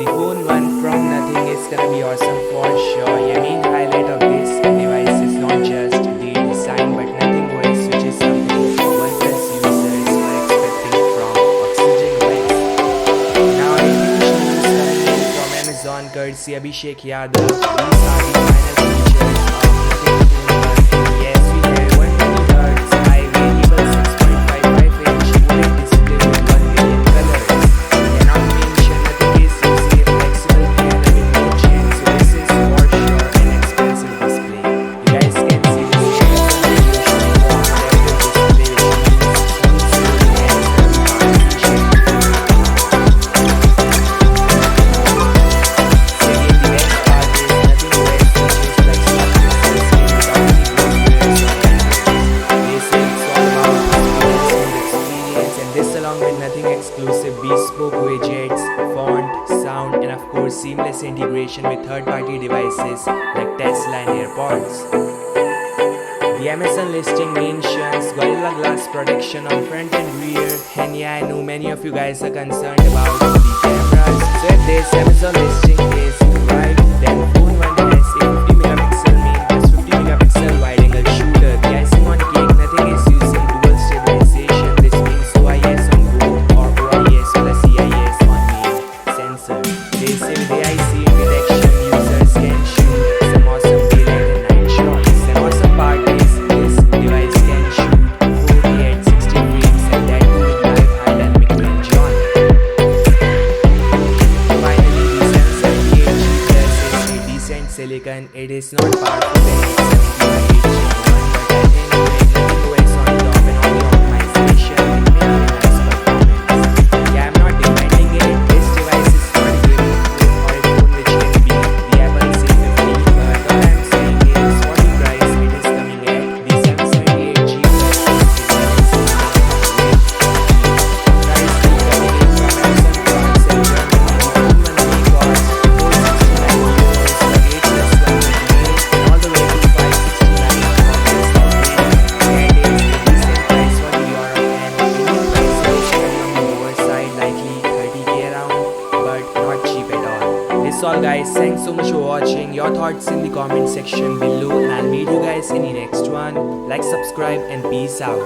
the phone one from nothing is gonna be awesome for sure. Yeah, main highlight of this device is not just the design but nothing OS, which is something OnePlus users were expecting from Oxygen OS. Now a huge news coming in from Amazon courtesy Abhishek Yadav. These are the final features of nothing phone 1. Yes, we have 120Hz high variable 6.55 inch OLED display with 1 million colors. Cannot mention nothing is using a flexible camera with no chain, so this is for sure an expensive display. You guys can see this Amazon review showing off adaptive display, which means smooth scrolling and resolution. Second, the best part is nothing OS features like smart crystal screen without any bloatwares or language. They say it's all about smooth experience, and this along with nothing exclusive bespoke widgets, font, sound, and of course seamless integration with third-party devices like Tesla and AirPods. The Amazon listing mentions Gorilla Glass protection on front and rear, and yeah, I know many of you guys are concerned about the cameras. So if this Amazon listing is right, then phone 1 has a 50 megapixel main plus 50 megapixel wide angle shooter. The icing on cake, nothing is using dual stabilization. This means OIS on go or OIS plus EIS on main sensor. They say with AIC detection, users can shoot some awesome daylight and night shots. An awesome part is this device can shoot 4K at 60 frames, and that too with live high dynamic range on. Finally, the 778G Plus is a decent silicon. It is not powerful than 875H1, but I think with nothing OS on top and all the optimization, it may be a nice performance. Yeah, I'm not defending it. This device is not a gaming phone or a phone which can beat the Apple C50, but all I'm saying is for the price it is coming at, the 778G Plus is amazing with price tag coming in from Amazon France and Germany. The phone one may cost 469 euros, but 8 plus 128, and all the way to 569 for best upgrade. That is a decent price for the Europe, and Indian price is coming on the lower side, likely 30k around, but not cheap at all. This all guys, thanks so much for watching. Your thoughts in the comment section below, and I'll meet you guys in the next one. Like, subscribe, and peace out.